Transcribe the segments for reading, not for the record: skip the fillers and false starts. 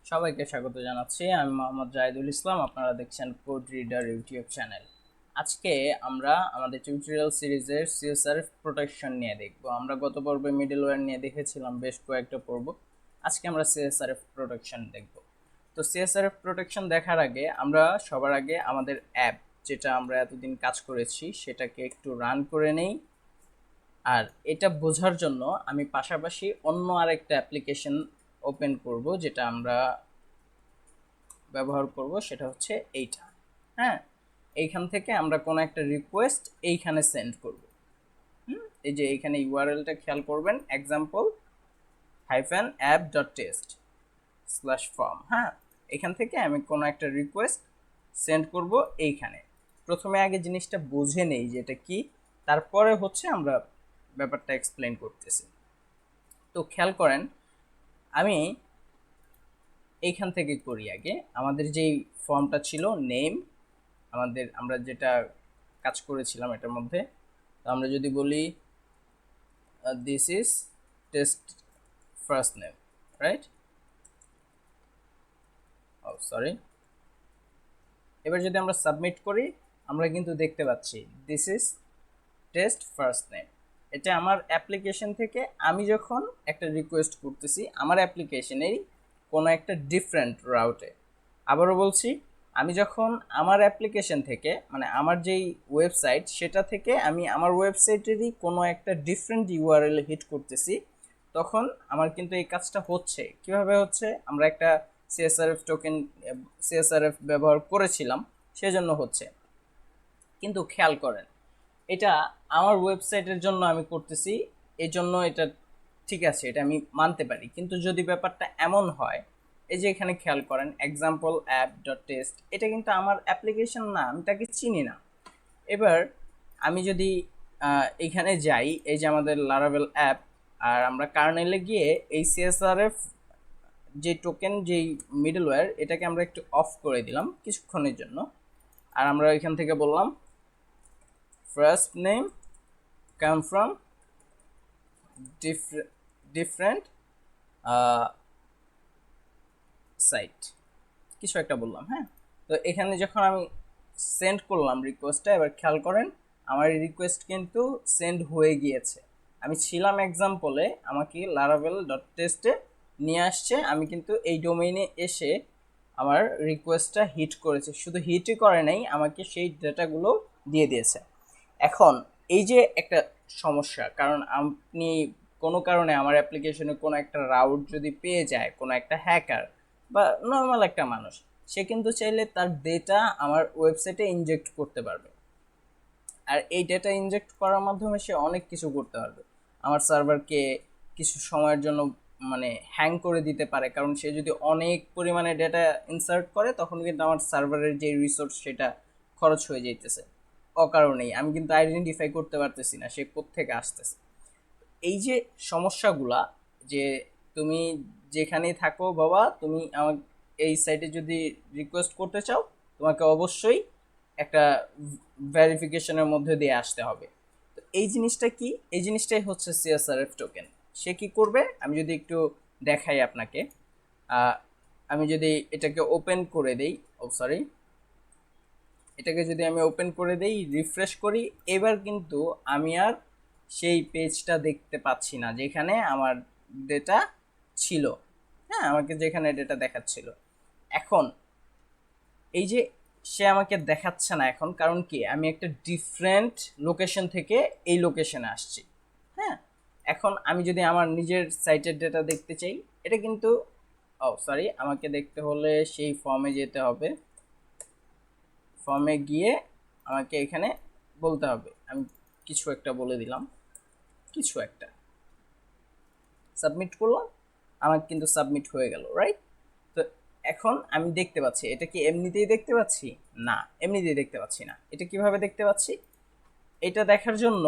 সবাইকে স্বাগত জানাচ্ছি। আমি মোহাম্মদ জাহিদুল ইসলাম। আপনারা দেখছেন কোড রিডার ইউটিউব চ্যানেল। আজকে আমরা আমাদের টিউটোরিয়াল সিরিজের সিএসআরএফ প্রোটেকশন নিয়ে দেখব। আমরা গত পর্বে মিডলওয়্যার নিয়ে দেখেছিলাম বেশ কয়েকটা পর্ব। আজকে আমরা সিএসআরএফ প্রোটেকশন দেখব। তো সিএসআরএফ প্রোটেকশন দেখার আগে আমরা সবার আগে আমাদের অ্যাপ, যেটা আমরা এতদিন কাজ করেছি, সেটাকে একটু রান করে নেই। আর এটা বোঝার জন্য আমি পাশাপাশি অন্য আরেকটা অ্যাপ্লিকেশন ওপেন করব, যেটা আমরা ব্যবহার করব, সেটা হচ্ছে এইটা। হ্যাঁ, এইখান থেকে আমরা কোনো একটা রিকোয়েস্ট এইখানে সেন্ড করব। এই যে এইখানে ইউআরএলটা খেয়াল করবেন, এক্সাম্পল -app.test/form। হ্যাঁ, এখান থেকে আমি কোনো একটা রিকোয়েস্ট সেন্ড করব এইখানে। প্রথমে আগে জিনিসটা বুঝে নেই যে এটা কি, তারপরে হচ্ছে আমরা ব্যাপারটা এক্সপ্লেন করতেছি। তো খেয়াল করেন, আমি এইখান থেকে করি। আগে আমাদের যেই ফর্মটা ছিল নেম, আমরা যেটা কাজ করেছিলাম এটার মধ্যে, তো আমরা যদি বলি this is test first name, right? ও সরি, এবার যদি আমরা সাবমিট করি, আমরা কিন্তু দেখতে পাচ্ছি this is test first name. এটা আমার অ্যাপ্লিকেশন থেকে আমি যখন একটা রিকোয়েস্ট করতেছি আমার অ্যাপ্লিকেশনেরই কোনো একটা ডিফারেন্ট রাউটে। আবারও বলছি, আমি যখন আমার অ্যাপ্লিকেশন থেকে, মানে আমার যেই ওয়েবসাইট, সেটা থেকে আমি আমার ওয়েবসাইটেরই কোনো একটা ডিফারেন্ট ইউআরএল হিট করতেছি, তখন আমার কিন্তু এই কাজটা হচ্ছে। কিভাবে হচ্ছে? আমরা একটা সিএসআরএফ ব্যবহার করেছিলাম, সেজন্য হচ্ছে। কিন্তু খেয়াল করেন, এটা আমার ওয়েবসাইটের জন্য আমি করতেছি, এই জন্য এটা ঠিক আছে, এটা আমি মানতে পারি। কিন্তু যদি ব্যাপারটা এমন হয়, এই যে এখানে খেয়াল করেন এক্সাম্পল app.test, এটা কিন্তু আমার অ্যাপ্লিকেশন না, আমি তাকে চিনি না। এবার আমি যদি এখানে যাই, এই যে আমাদের লারাভেল অ্যাপ, আর আমরা কার্নেলে গিয়ে এই সিএসআরএফ যে টোকেন, যেই মিডলওয়্যার, এটাকে আমরা একটু অফ করে দিলাম কিছুক্ষণের জন্য। আর আমরা এখান থেকে বললাম first name come from different site, কিছু একটা বললাম। হ্যাঁ, তো এখানে যখন আমি সেন্ড করলাম রিকোয়েস্টটা, এবার খেয়াল করেন আমার রিকোয়েস্ট কিন্তু সেন্ড হয়ে গিয়েছে। আমি ছিলাম এক্সাম্পলে, আমাকে laravel.test এ নিয়ে আসছে, আমি কিন্তু এই ডোমেইনে এসে আমার রিকোয়েস্টটা হিট করেছে। শুধু হিটই করে নাই, আমাকে সেই ডেটাগুলো দিয়ে দিয়েছে। এখন এই যে একটা সমস্যা, কারণ আপনি কোনো কারণে আমার অ্যাপ্লিকেশনে কোনো একটা রাউট যদি পেয়ে যায় কোনো একটা হ্যাকার বা নর্মাল একটা মানুষ, সে কিন্তু চাইলে তার ডেটা আমার ওয়েবসাইটে ইনজেক্ট করতে পারবে। আর এই ডেটা ইনজেক্ট করার মাধ্যমে সে অনেক কিছু করতে পারবে। আমার সার্ভারকে কিছু সময়ের জন্য মানে হ্যাং করে দিতে পারে, কারণ সে যদি অনেক পরিমাণে ডেটা ইনসার্ট করে, তখন কিন্তু আমার সার্ভারের যে রিসোর্স, সেটা খরচ হয়ে যাইতেছে অকারণেই। আমি কিন্তু আইডেন্টিফাই করতে পারতেছি না সে কোত্থেকে আসতেছে। এই যে সমস্যাগুলা, যে তুমি যেখানেই থাকো বাবা, তুমি আমার এই সাইটে যদি রিকোয়েস্ট করতে চাও, তোমাকে অবশ্যই একটা ভেরিফিকেশনের মধ্যে দিয়ে আসতে হবে। তো এই জিনিসটা কি? এই জিনিসটাই হচ্ছে সিএসআরএফ টোকেন। সে কি করবে আমি যদি একটু দেখাই আপনাকে। আমি যদি এটাকে ওপেন করে দেই, ও সরি, এটাকে যদি আমি ওপেন করে দেই, রিফ্রেশ করি, এবার কিন্তু আমি আর সেই পেজটা দেখতে পাচ্ছি না যেখানে আমার ডেটা ছিল। হ্যাঁ, আমাকে যেখানে ডেটা দেখাচ্ছিল। এখন এই যে সে আমাকে দেখাচ্ছে না এখন, কারণ কি আমি একটা ডিফারেন্ট লোকেশন থেকে এই লোকেশনে আসছি। হ্যাঁ, এখন আমি যদি আমার নিজের সাইটের ডেটা দেখতে চাই, এটা কিন্তু, ও সরি, আমাকে দেখতে হলে সেই ফর্মে যেতে হবে। ফর্মে গিয়ে আমাকে এখানে বলতে হবে, আমি কিছু একটা বলে দিলাম, কিছু একটা সাবমিট করলাম, আমার কিন্তু সাবমিট হয়ে গেল, রাইট? তো এখন আমি দেখতে পাচ্ছি, এটা কি এমনিতেই দেখতে পাচ্ছি? না, এমনিতেই দেখতে পাচ্ছি না। এটা কিভাবে দেখতে পাচ্ছি? এটা দেখার জন্য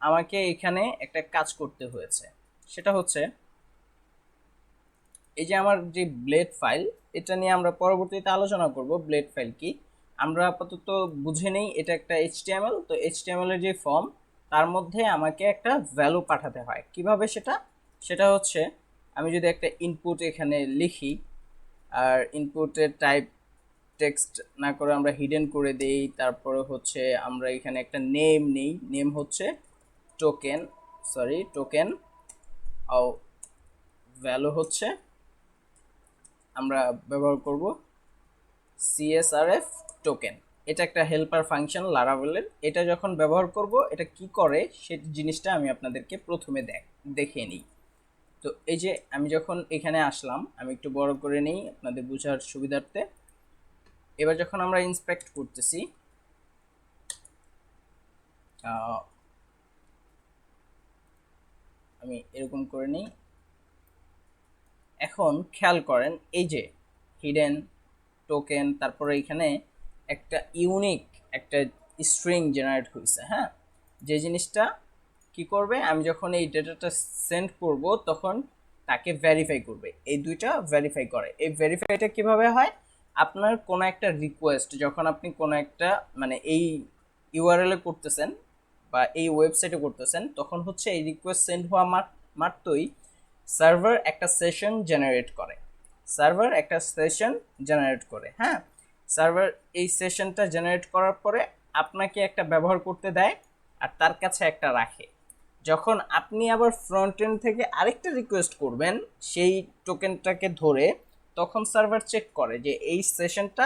আমাকে এখানে একটা কাজ করতে হয়েছে। সেটা হচ্ছে, এই যে আমার যে ব্লেড ফাইল, এটা নিয়ে আমরা পরবর্তীতে আলোচনা করব। ব্লেড ফাইল কি, আমরা আপাতত বুঝে নেই। এটা একটা এইচটিএমএল। তো এইচটিএমএল এর যে ফর্ম, তার মধ্যে আমাকে একটা ভ্যালু পাঠাতে হয়। কিভাবে সেটা? সেটা হচ্ছে, আমি যদি একটা ইনপুট এখানে লিখি, আর ইনপুটের টাইপ টেক্সট না করে আমরা হিডেন করে দেই। তারপরে হচ্ছে আমরা এখানে একটা নেম নেই, নেম হচ্ছে টোকেন ও ভ্যালু হচ্ছে আমরা ব্যবহার করব CSRF টোকেন। এটা একটা হেল্পার ফাংশন লারাভেলের। এটা যখন ব্যবহার করব এটা কি করে সেই জিনিসটা আমি আপনাদেরকে প্রথমে দেখিয়ে নিই। তো এই যে আমি যখন এখানে আসলাম, আমি একটু বড় করে নিই আপনাদের বোঝার সুবিধার্থে। এবার যখন আমরা ইন্সপেক্ট করতেছি, আমি এরকম করে নিই। এখন খেয়াল করেন এই যে হিডেন টোকেন, তারপরে এখানে একটা ইউনিক একটা স্ট্রিং জেনারেট হয়েছে। হ্যাঁ, যে জিনিসটা কি করবে, আমি যখন এই ডেটাটা সেন্ড করব তখন তাকে ভেরিফাই করবে। এই দুইটা ভেরিফাই করে। এই ভেরিফাইটা কিভাবে হয়, আপনার কোনো একটা রিকোয়েস্ট যখন আপনি কোনো একটা মানে এই ইউআরএল এ করতেছেন বা এই ওয়েবসাইটে করতেছেন, তখন হচ্ছে এই রিকোয়েস্ট সেন্ড হওয়া মাত্রই সার্ভার একটা সেশন জেনারেট করে। হ্যাঁ, সার্ভার এই সেশনটা জেনারেট করার পরে আপনাকে একটা ব্যবহার করতে দেয় আর তার কাছে একটা রাখে। যখন আপনি আবার ফ্রন্ট এন্ড থেকে আরেকটা রিকোয়েস্ট করবেন সেই টোকেনটাকে ধরে, তখন সার্ভার চেক করে যে এই সেশনটা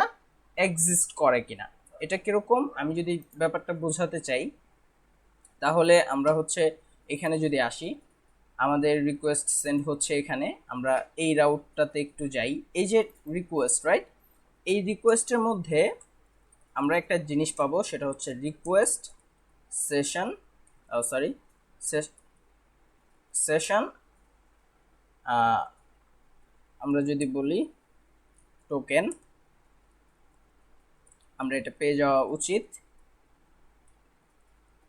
এক্সিস্ট করে কিনা। এটা কিরকম, আমি যদি ব্যাপারটা বোঝাতে চাই তাহলে আমরা হচ্ছে এখানে যদি আসি, আমাদের রিকোয়েস্ট সেন্ড হচ্ছে এখানে, আমরা এই রাউটটাতে একটু যাই। এই যে রিকোয়েস্ট, রাইট, এই রিকোয়েস্টের মধ্যে আমরা একটা জিনিস পাবো, সেটা হচ্ছে রিকোয়েস্ট সেশন সেশন আমরা যদি বলি টোকেন, আমরা এটা পেয়ে যাওয়া উচিত।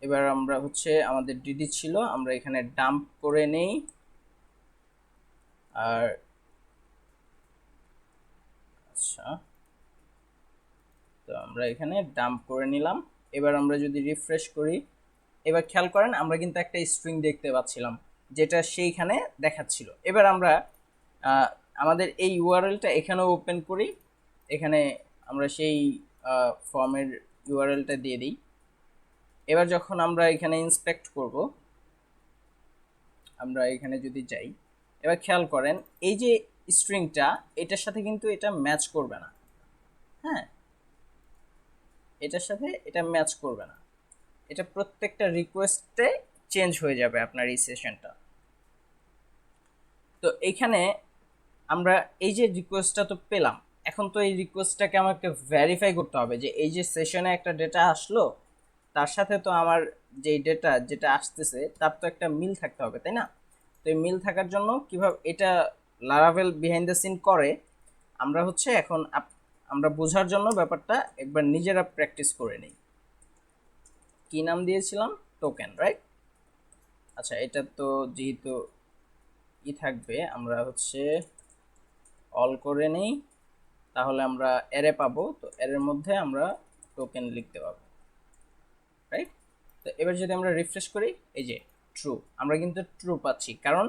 এবার আমরা হচ্ছে আমাদের ডিডি ছিল, আমরা এখানে ডাম্প করে নেই। আর আচ্ছা, তো আমরা এখানে ডাম্প করে নিলাম। এবার আমরা যদি রিফ্রেশ করি, এবার খেয়াল করেন আমরা কিন্তু একটা স্ট্রিং দেখতে পাচ্ছিলাম যেটা সেইখানে দেখাচ্ছিল। এবার আমরা আমাদের এই ইউআরএলটা এখানেও ওপেন করি, এখানে আমরা সেই ফর্মের ইউআরএলটা দিয়ে দিই। এবার যখন আমরা এখানে ইন্সপেক্ট করব, আমরা এখানে যদি যাই, এবার খেয়াল করেন এই যে স্ট্রিংটা এটার সাথে কিন্তু এটা ম্যাচ করবে না। হ্যাঁ, এটার সাথে এটা ম্যাচ করবে না, এটা প্রত্যেকটা রিকোয়েস্টে চেঞ্জ হয়ে যাবে আপনার এই সেশনটা। তো এইখানে আমরা এই যে রিকোয়েস্টটা তো পেলাম, এখন তো এই রিকোয়েস্টটাকে আমাকে ভেরিফাই করতে হবে যে এই যে সেশনে একটা ডেটা আসলো তার সাথে তো আমার যেই ডেটা যেটা আসতেছে তার তো একটা মিল থাকতে হবে, তাই না? তো এই মিল থাকার জন্য কিভাবে এটা লারাভেল বিহাইন্ড দ্য সিন করে, আমরা হচ্ছে এখন আমরা বোঝার জন্য ব্যাপারটা একবার নিজেরা প্র্যাকটিস করে নিই। কি নাম দিয়েছিলাম, টোকেন, রাইট? আচ্ছা, এটা তো যেহেতু থাকবে, আমরা হচ্ছে অল করে নেই, তাহলে আমরা অ্যারে পাবো। তো অ্যারের মধ্যে আমরা টোকেন লিখতে পাবো, রাইট? তো এবার যদি আমরা রিফ্রেশ করি, এই যে ট্রু, আমরা কিন্তু ট্রু পাচ্ছি, কারণ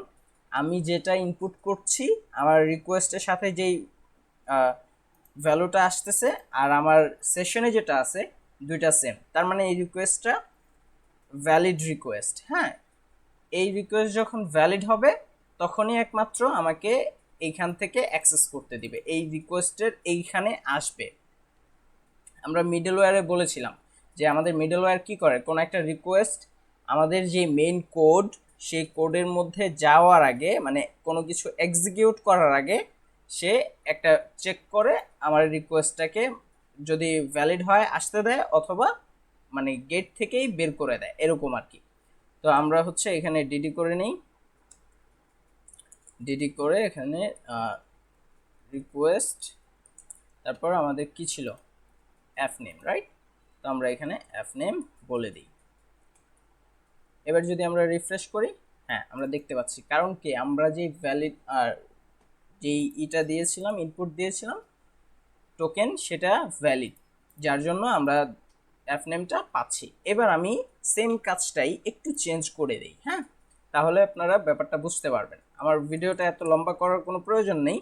আমি যেটা ইনপুট করছি আমার রিকোয়েস্টের সাথে যেই ভ্যালুটা আসতেছে আর আমার সেশনে যেটা আছে দুইটা সেম, তার মানে এই রিকোয়েস্টটা ভ্যালিড রিকোয়েস্ট। হ্যাঁ, এই রিকোয়েস্ট যখন ভ্যালিড হবে তখনই একমাত্র আমাকে এইখান থেকে অ্যাক্সেস করতে দিবে, এই রিকোয়েস্টের এইখানে আসবে। আমরা মিডলওয়্যারে বলেছিলাম যে আমাদের মিডলওয়্যার কি করে, কোনো একটা রিকোয়েস্ট আমাদের যে মেইন কোড সেই কোডের মধ্যে যাওয়ার আগে, মানে কোনো কিছু এক্সিকিউট করার আগে সে একটা চেক করে আমার রিকোয়েস্টটাকে যদি ভ্যালিড হয় আসতে দেয়, অথবা মানে গেট থেকেই বের করে দেয়, এরকম আর কি। তো আমরা হচ্ছে এখানে ডিডি করে নিই, ডিডি করে এখানে রিকোয়েস্ট, তারপর আমাদের কি ছিল, অ্যাপ নেম, রাইট? তো আমরা এখানে অ্যাপ নেম বলে দিই। এবার যদি আমরা রিফ্রেশ করি, হ্যাঁ আমরা দেখতে পাচ্ছি, কারণ কি আমরা যে ভ্যালিড আর যেই ইটা দিয়েছিলাম, ইনপুট দিয়েছিলাম টোকেন, সেটা ভ্যালিড, যার জন্য আমরা অ্যাপ নেমটা পাচ্ছি। এবার আমি সেম কাজটাই একটু চেঞ্জ করে দিই। হ্যাঁ, তাহলে আপনারা ব্যাপারটা বুঝতে পারবেন। আমার ভিডিওটা এত লম্বা করার কোনো প্রয়োজন নেই,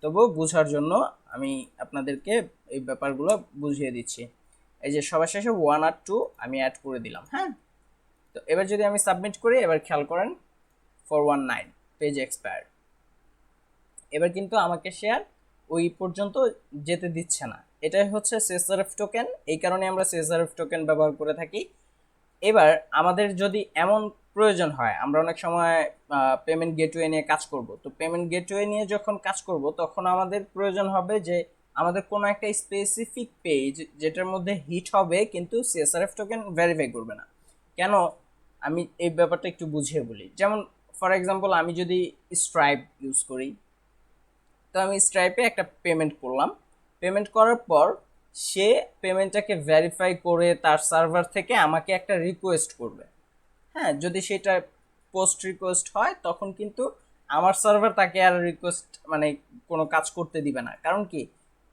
তবুও বোঝার জন্য আমি আপনাদেরকে এই ব্যাপারগুলো বুঝিয়ে দিচ্ছি। এই যে সবার শেষে 1 আর 2 আমি অ্যাড করে দিলাম। হ্যাঁ, তো এবার যদি আমি সাবমিট করি, এবার খেয়াল করেন 419 পেজ এক্সপায়ার্ড। এবার কিন্তু আমাকে সে আর ওই পর্যন্ত যেতে দিচ্ছে না। এটাই হচ্ছে CSRF টোকেন, এই কারণে আমরা CSRF টোকেন ব্যবহার করে থাকি। এবার আমাদের যদি এমন প্রয়োজন হয়, আমরা অনেক সময় পেমেন্ট গেটওয়ে নিয়ে কাজ করব, তো পেমেন্ট গেটওয়ে নিয়ে যখন কাজ করব তখন আমাদের প্রয়োজন হবে যে আমাদের কোনো একটা স্পেসিফিক পেজ যেটার মধ্যে হিট হবে কিন্তু CSRF টোকেন ভেরিফাই করবে না। কেন, আমি এই ব্যাপারটা একটু বুঝিয়ে বলি। যেমন ফর এক্সাম্পল আমি যদি স্ট্রাইপ ইউজ করি, তো আমি স্ট্রাইপে একটা পেমেন্ট করলাম, পেমেন্ট করার পর সে পেমেন্টটাকে ভেরিফাই করে তার সার্ভার থেকে আমাকে একটা রিকোয়েস্ট করবে। হ্যাঁ, যদি সেটা পোস্ট রিকোয়েস্ট হয় তখন কিন্তু আমার সার্ভার তাকে আর রিকোয়েস্ট মানে কোনো কাজ করতে দিবে না। কারণ কি,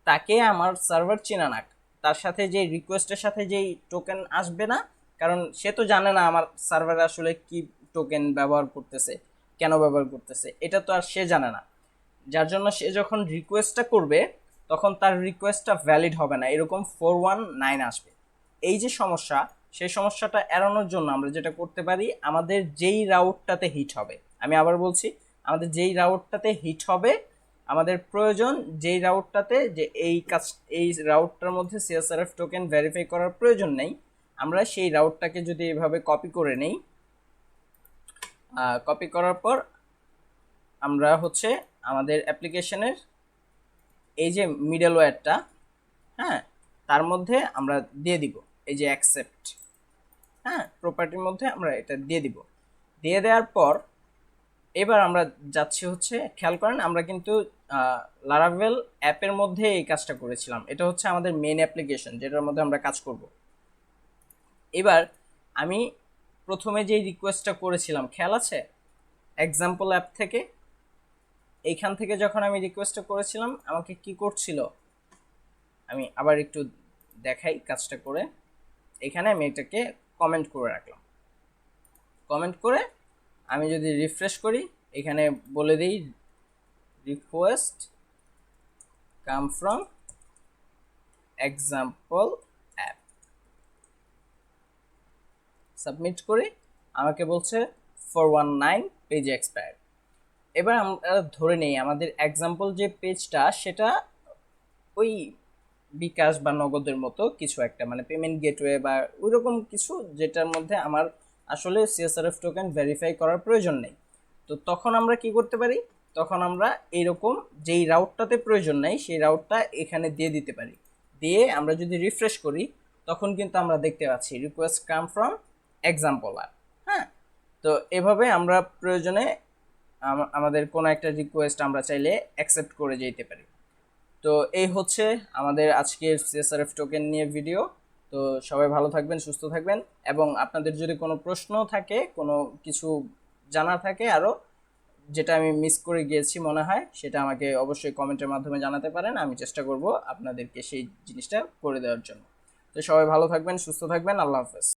তাকে আমার সার্ভার চেনা না, তার সাথে যে রিকোয়েস্টের সাথে যেই টোকেন আসবে না, কারণ সে তো জানে না আমার সার্ভার আসলে কি টোকেন ব্যবহার করতেছে, কেন ব্যবহার করতেছে, এটা তো আর সে জানে না। যার জন্য সে যখন রিকোয়েস্টটা করবে তখন তার রিকোয়েস্টটা ভ্যালিড হবে না, এরকম 419 আসবে। এই যে সমস্যা, সেই সমস্যাটা এড়ানোর জন্য আমরা যেটা করতে পারি, আমাদের যেই রাউটটাতে হিট হবে, আমি আবার বলছি, আমাদের যেই রাউটটাতে হিট হবে, আমাদের প্রয়োজন যেই রাউটটাতে যে এই রাউটটার মধ্যে CSRF টোকেন ভেরিফাই করার প্রয়োজন নেই, আমরা সেই রাউটটাকে যদি এভাবে কপি করে নেই, কপি করার পর আমরা হচ্ছে আমাদের অ্যাপ্লিকেশনের এই যে মিডলওয়্যারটা, হ্যাঁ, তার মধ্যে আমরা দিয়ে দিব এই যে অ্যাকসেপ্ট, হ্যাঁ, প্রপার্টির মধ্যে আমরা এটা দিয়ে দিব। দিয়ে দেওয়ার পর এবার আমরা যাচ্ছি হচ্ছে, খেয়াল করেন আমরা কিন্তু লারাভেল অ্যাপের মধ্যে এই কাজটা করেছিলাম, এটা হচ্ছে আমাদের মেইন অ্যাপ্লিকেশন যেটার মধ্যে আমরা কাজ করব। এবার আমি প্রথমে যেই রিকোয়েস্টটা করেছিলাম খেয়াল আছে, এক্সাম্পল অ্যাপ থেকে, এইখান থেকে যখন আমি রিকোয়েস্টটা করেছিলাম আমাকে কি করছিল, আমি আবার একটু দেখাই কাজটা করে। এখানে আমি এটাকে কমেন্ট করে রাখলাম, কমেন্ট করে আমি যদি রিফ্রেশ করি, এখানে বলে দিই request come from example app, submit করি, আমাকে বলছে 419 পেজ এক্সপায়ার্ড। এবার আমরা ধরে নেই আমাদের এক্সাম্পল যে পেজটা সেটা ওই বিকাশ বা নগদের মতো কিছু একটা, মানে পেমেন্ট গেটওয়ে বা ওইরকম কিছু যেটার মধ্যে আমার আসলে CSRF টোকেন ভেরিফাই করার প্রয়োজন নেই। তো তখন আমরা কি করতে পারি, তখন আমরা এইরকম যেই রাউটটাতে প্রয়োজন নেই সেই রাউটটা এখানে দিয়ে দিতে পারি। দিয়ে আমরা যদি রিফ্রেশ করি তখন কিন্তু আমরা দেখতে পাচ্ছি request come from example app. হ্যাঁ, তো এভাবে আমরা প্রয়োজনে আমাদের কোনো একটা রিকোয়েস্ট আমরা চাইলে অ্যাকসেপ্ট করে যেতে পারি। তো এই হচ্ছে আমাদের আজকের CSRF টোকেন নিয়ে ভিডিও। তো সবাই ভালো থাকবেন, সুস্থ থাকবেন, এবং আপনাদের যদি কোনো প্রশ্ন থাকে, কোনো কিছু জানার থাকে আরও যেটা আমি মিস করে গিয়েছি মনে হয়, সেটা আমাকে অবশ্যই কমেন্টের মাধ্যমে জানাতে পারেন, আমি চেষ্টা করব আপনাদেরকে সেই জিনিসটা করে দেওয়ার জন্য। তো সবাই ভালো থাকবেন, সুস্থ থাকবেন, আল্লাহ হাফেজ।